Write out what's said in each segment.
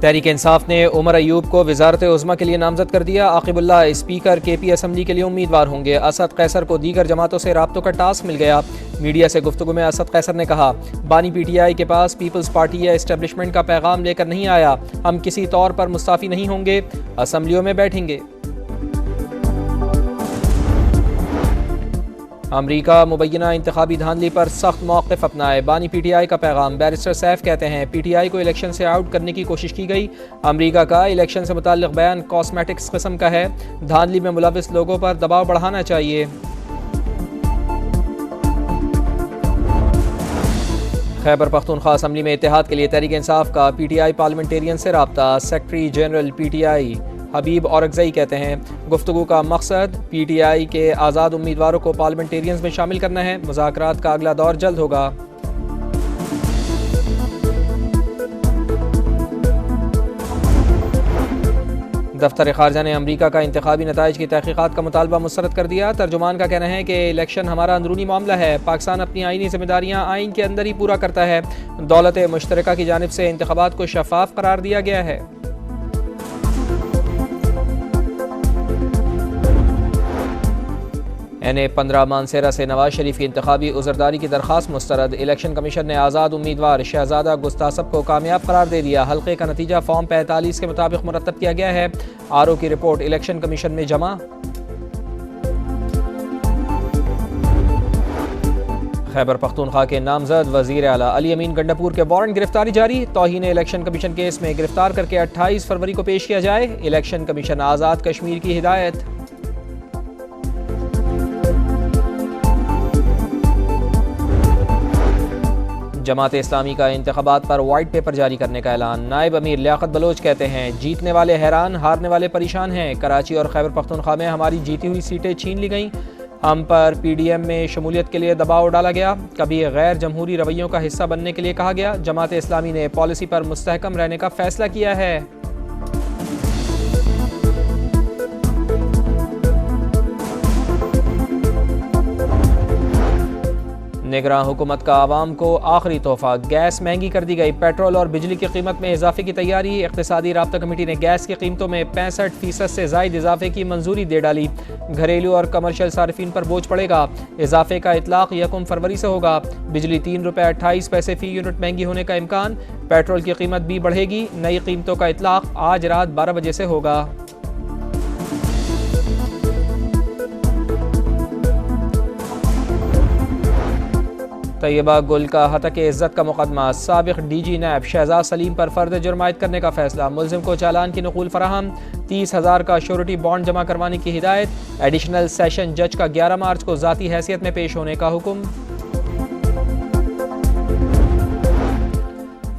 तहरीक इंसाफ ने उमर अयूब को वजारत उज़्मा के लिए नामजद कर दिया। आकिबुल्लाह स्पीकर KP असम्बली के लिए उम्मीदवार होंगे। असद कैसर को दीगर जमातों से राब्तों का टास्क मिल गया। मीडिया से गुफ्तगू में असद कैसर ने कहा, बानी PTI के पास पीपल्स पार्टी या इस्टेब्लिशमेंट का पैगाम लेकर नहीं आया। हम किसी तौर पर मुस्ताफ़ी नहीं होंगे, असम्बलियों में बैठेंगे। अमरीका मुबैना इंतखाबी धांधली पर सख्त मौक़िफ़ अपनाए। बानी PTI का पैगाम। बैरिस्टर सैफ कहते हैं, PTI को इलेक्शन से आउट करने की कोशिश की गई। अमरीका का इलेक्शन से मुताल्लिक़ बयान कॉस्मेटिक्स किस्म का है। धांधली में मुलविस लोगों पर दबाव बढ़ाना चाहिए। खैबर पख्तूनख्वा असम्बली में इत्तेहाद के लिए तहरीक इंसाफ का PTI पार्लियामेंटेरियन से रब्ता। सेक्रेटरी जनरल PTI हबीब औरकज़ई कहते हैं, गुफ्तगू का मकसद PTI के आज़ाद उम्मीदवारों को पार्लियामेंटेरियंस में शामिल करना है। मुज़ाकरात का अगला दौर जल्द होगा। दफ्तर खारजा ने अमरीका का इंतखाबी नताइज की तहकीकात का मुतालबा मुस्तरद कर दिया। तर्जुमान का कहना है कि इलेक्शन हमारा अंदरूनी मामला है। पाकिस्तान अपनी आइनी जिम्मेदारियाँ आइन के अंदर ही पूरा करता है। दौलत मुश्तरका की जानिब से इंतखाबात को शफाफ करार दिया गया है। NA 15 मानसेरा से नवाज शरीफ की इंतखाबी उज़रदारी की दरख्वास्त मुस्तरद। इलेक्शन कमीशन ने आज़ाद उम्मीदवार शहजादा गुस्तासब को कामयाब करार दे दिया। हल्के का नतीजा फॉर्म 45 के मुताबिक मुरतब किया गया है। RO की रिपोर्ट इलेक्शन कमीशन में जमा। खैबर पख्तूनख्वा के नामजद वज़ीर आला अली अमीन गंडापुर के वारंट गिरफ्तारी जारी। तौहीन इलेक्शन कमीशन केस में गिरफ्तार करके 28 फरवरी को पेश किया जाए। इलेक्शन कमीशन आज़ाद कश्मीर की हिदायत। जमात इस्लामी का इंतखाबात पर वाइट पेपर जारी करने का ऐलान। नायब अमीर लियाकत बलोच कहते हैं, जीतने वाले हैरान, हारने वाले परेशान हैं। कराची और खैबर पख्तूनख्वा में हमारी जीती हुई सीटें छीन ली गईं। हम पर PDM में शमूलियत के लिए दबाव डाला गया। कभी गैर जमहूरी रवैयों का हिस्सा बनने के लिए कहा गया। जमात इस्लामी ने पॉलिसी पर मुस्तहकम रहने का फैसला किया है। निगरान हुकूमत का आवाम को आखिरी तोहफा। गैस महंगी कर दी गई। पेट्रोल और बिजली की कीमत में इजाफे की तैयारी। इक़्तिसादी राब्ता कमेटी ने गैस की कीमतों में 65% से ज़ायद इजाफे की मंजूरी दे डाली। घरेलू और कमर्शियल सार्फिन पर बोझ पड़ेगा। इजाफे का इतलाक़ 1 फरवरी से होगा। बिजली 3 रुपये 28 पैसे फ़ी यूनिट महंगी होने का इम्कान। पेट्रोल की कीमत भी बढ़ेगी। नई कीमतों का इतलाक़ आज रात 12 बजे से होगा। तैयबा गुल का हतक इज़्ज़त का मुकदमा। साबिक़ DG नैब शहजाद सलीम पर फ़र्द जुर्म आयद करने का फैसला। मुलजिम को चालान की नक़ूल फराहम। 30,000 का श्योरिटी बॉन्ड जमा करवाने की हिदायत। एडिशनल सेशन जज का 11 मार्च को ज़ाती हैसियत में पेश होने का हुक्म।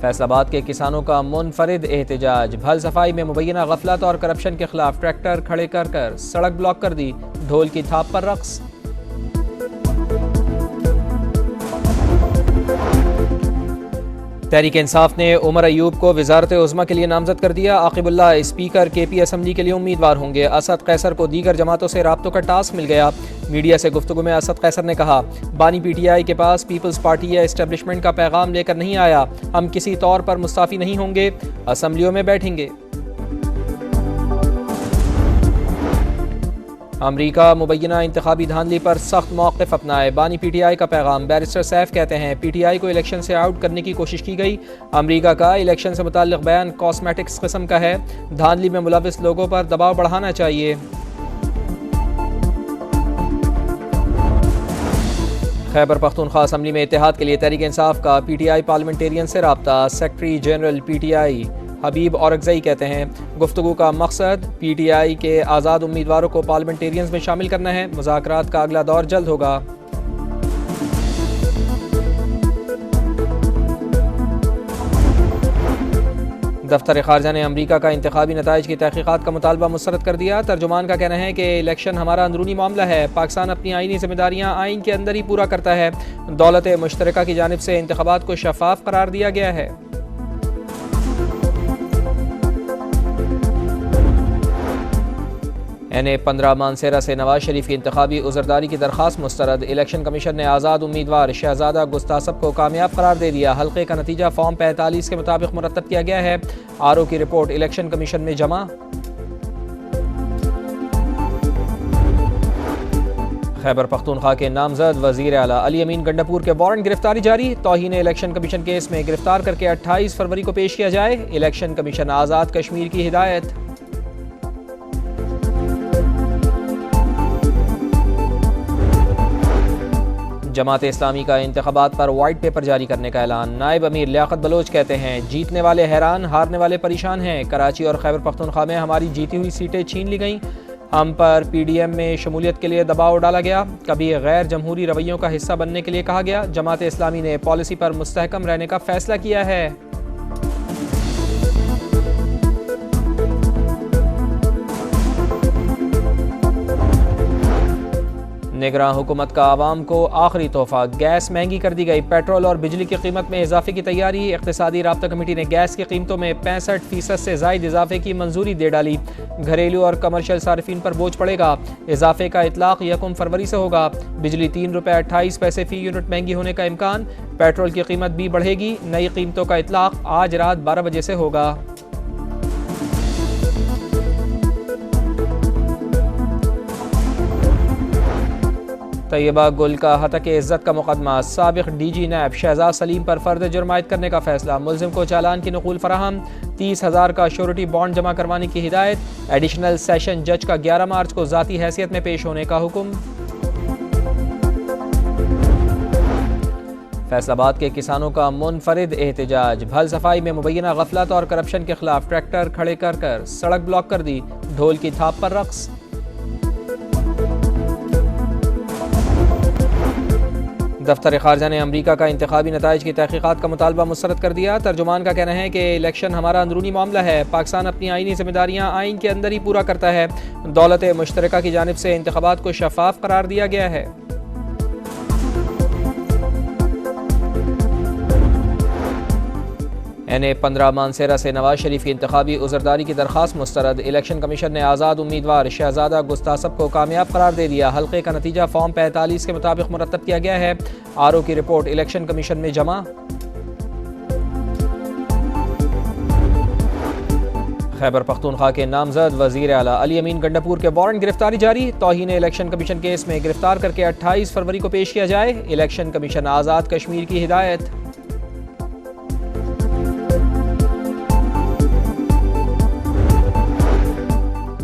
फैसलाबाद के किसानों का मुनफरिद एहतजाज। भल सफाई में मुबैना गफलत और करप्शन के खिलाफ ट्रैक्टर खड़े कर सड़क ब्लॉक कर दी। ढोल की थाप पर रक्स। तहरीक इंसाफ ने उमर अयूब को वजारत उज़्मा के लिए नामजद कर दिया। आकिबुल्लाह स्पीकर KP असम्बली के लिए उम्मीदवार होंगे। असद कैसर को दीगर जमातों से राब्तों का टास्क मिल गया। मीडिया से गुफ्तगू में असद कैसर ने कहा, बानी PTI के पास पीपल्स पार्टी या इस्टेब्लिशमेंट का पैगाम लेकर नहीं आया। हम किसी तौर पर मुस्ताफ़ी नहीं होंगे, असम्बलियों में बैठेंगे। अमरीका मुबैना इंतखाबी धांधली पर सख्त मौक़िफ़ अपनाए। बानी PTI का पैगाम। बैरिस्टर सैफ कहते हैं, PTI को इलेक्शन से आउट करने की कोशिश की गई। अमरीका का इलेक्शन से मुताल्लिक़ बयान कॉस्मेटिक्स किस्म का है। धांधली में मुलविस लोगों पर दबाव बढ़ाना चाहिए। खैबर पख्तूनख्वा असम्बली में इत्तेहाद के लिए तहरीक इंसाफ का PTI पार्लियामेंटेरियन से रब्ता। सेक्रेटरी जनरल PTI हबीब औरकज़ई कहते हैं, गुफ्तगू का मकसद PTI के आज़ाद उम्मीदवारों को पार्लियामेंटेरियंस में शामिल करना है। मुज़ाकरात का अगला दौर जल्द होगा। दफ्तर खारजा ने अमरीका का इंतखाबी नताइज की तहकीकात का मुतालबा मुस्तरद कर दिया। तर्जुमान का कहना है कि इलेक्शन हमारा अंदरूनी मामला है। पाकिस्तान अपनी आइनी जिम्मेदारियाँ आइन के अंदर ही पूरा करता है। दौलत मुश्तरका की जानिब से इंतखाबात को शफाफ करार दिया गया है। NA-15 मानसेरा से नवाज शरीफ की इंतखाबी उज़रदारी की दरख्वास्त मुस्तरद। इलेक्शन कमीशन ने आज़ाद उम्मीदवार शहजादा गुस्तासब को कामयाब करार दे दिया। हल्के का नतीजा फॉर्म 45 के मुताबिक मुरतब किया गया है। RO की रिपोर्ट इलेक्शन कमीशन में जमा। खैबर पख्तूनख्वा के नामजद वज़ीर आला अली अमीन गंडापुर के वारंट गिरफ्तारी जारी। तौहीन इलेक्शन कमीशन केस में गिरफ्तार करके 28 फरवरी को पेश किया जाए। इलेक्शन कमीशन आज़ाद कश्मीर की हिदायत। जमात इस्लामी का इंतखाबात पर वाइट पेपर जारी करने का ऐलान। नायब अमीर लियाकत बलोच कहते हैं जीतने वाले हैरान, हारने वाले परेशान हैं। कराची और खैबर पख्तूनख्वा में हमारी जीती हुई सीटें छीन ली गईं। हम पर PDM में शमूलियत के लिए दबाव डाला गया। कभी गैर जमहूरी रवैयों का हिस्सा बनने के लिए कहा गया। जमात इस्लामी ने पॉलिसी पर मुस्तहकम रहने का फैसला किया है। निगरान हुकूमत का आवाम को आखिरी तोहफा, गैस महंगी कर दी गई। पेट्रोल और बिजली की कीमत में इजाफे की तैयारी। इक़्तिसादी राब्ता कमेटी ने गैस की कीमतों में 65% से ज़ायद इजाफे की मंजूरी दे डाली। घरेलू और कमर्शियल सार्फिन पर बोझ पड़ेगा। इजाफे का इतलाक़ 1 फरवरी से होगा। बिजली 3 रुपये 28 पैसे फ़ी यूनिट महंगी होने का इम्कान। पेट्रोल की कीमत भी बढ़ेगी। नई कीमतों का इतलाक़ आज रात 12 बजे से होगा। तैयबा गुल का हतक इज़्ज़त का मुकदमा। साबिक़ DG नैब शहजाद सलीम पर फ़र्द जुर्म आयद करने का फैसला। मुल्ज़िम को चालान की नक़ूल फराहम। 30,000 का श्योरिटी बॉन्ड जमा करवाने की हिदायत। एडिशनल सेशन जज का 11 मार्च को ज़ाती हैसियत में पेश होने का हुक्म। फैसलाबाद के किसानों का मुनफरिद एहतजाज। भल सफाई में मुबैना गफलत और करप्शन के खिलाफ ट्रैक्टर खड़े कर सड़क ब्लॉक कर दी। ढोल की थाप पर रक्स। दफ्तर खारजा ने अमरीका का इंतखाबी नताइज की तहकीकात का मुतालबा मुस्तरद कर दिया। तर्जुमान का कहना है कि इलेक्शन हमारा अंदरूनी मामला है। पाकिस्तान अपनी आइनी जिम्मेदारियां आइन के अंदर ही पूरा करता है। दौलत मुश्तरका की जानिब से इंतखाबात को शफाफ करार दिया गया है। NA-15 मानसेरा से नवाज शरीफ की इंतखाबी उज़रदारी की दरख्वास्त मुस्तरद। इलेक्शन कमीशन ने आज़ाद उम्मीदवार शहजादा गुस्तासब को कामयाब करार दे दिया। हल्के का नतीजा फॉर्म 45 के मुताबिक मुरतब किया गया है। RO की रिपोर्ट इलेक्शन कमीशन में जमा। खैबर पख्तूनख्वा के नामजद वज़ीर आला अली अमीन गंडापुर के वारंट गिरफ्तारी जारी। तौहीन इलेक्शन कमीशन केस में गिरफ्तार करके 28 फरवरी को पेश किया जाए। इलेक्शन कमीशन आज़ाद कश्मीर की हिदायत।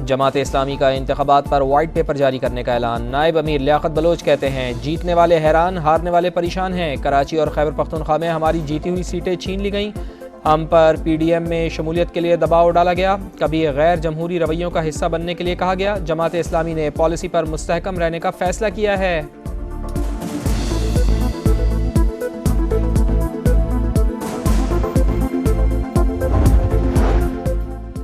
जमात इस्लामी का इंतखाबात पर वाइट पेपर जारी करने का ऐलान। नायब अमीर लियाकत बलोच कहते हैं जीतने वाले हैरान, हारने वाले परेशान हैं। कराची और खैबर पख्तूनख्वा में हमारी जीती हुई सीटें छीन ली गईं। हम पर PDM में शमूलियत के लिए दबाव डाला गया। कभी गैर जमहूरी रवैयों का हिस्सा बनने के लिए कहा गया। जमात इस्लामी ने पॉलिसी पर मुस्तहकम रहने का फैसला किया है।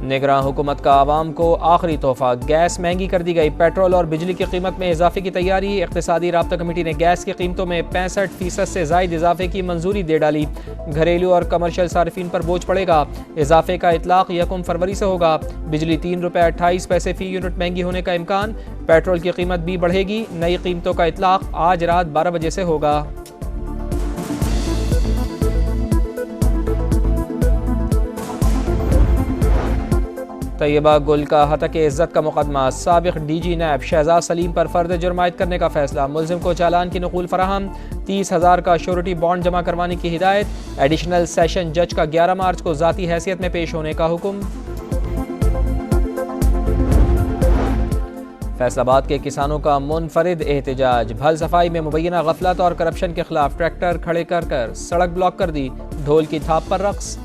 निगरान हुकूमत का आवाम को आखिरी तोहफा, गैस महंगी कर दी गई। पेट्रोल और बिजली की कीमत में इजाफे की तैयारी। इक़्तिसादी राब्ता कमेटी ने गैस की कीमतों में 65% से ज़ायद इजाफे की मंजूरी दे डाली। घरेलू और कमर्शियल सार्फिन पर बोझ पड़ेगा। इजाफे का इतलाक़ 1 फरवरी से होगा। बिजली 3 रुपये 28 पैसे फ़ी यूनिट महंगी होने का इम्कान। पेट्रोल की कीमत भी बढ़ेगी। नई कीमतों का इतलाक़ आज रात 12 बजे से होगा। तैयबा गुल का हतक इज़्ज़त का मुकदमा। साबिक़ DG नैब शहजाद सलीम पर फ़र्द जुर्म आयद करने का फैसला। मुल्ज़िम को चालान की नक़ूल फराहम। 30,000 का श्योरिटी बॉन्ड जमा करवाने की हिदायत। एडिशनल सेशन जज का 11 मार्च को ज़ाती हैसियत में पेश होने का हुक्म। फैसलाबाद के किसानों का मुनफरिद एहतजाज। भल सफाई में मुबैना गफलत और करप्शन के खिलाफ ट्रैक्टर खड़े कर सड़क ब्लॉक कर दी। ढोल की थाप पर रक्स।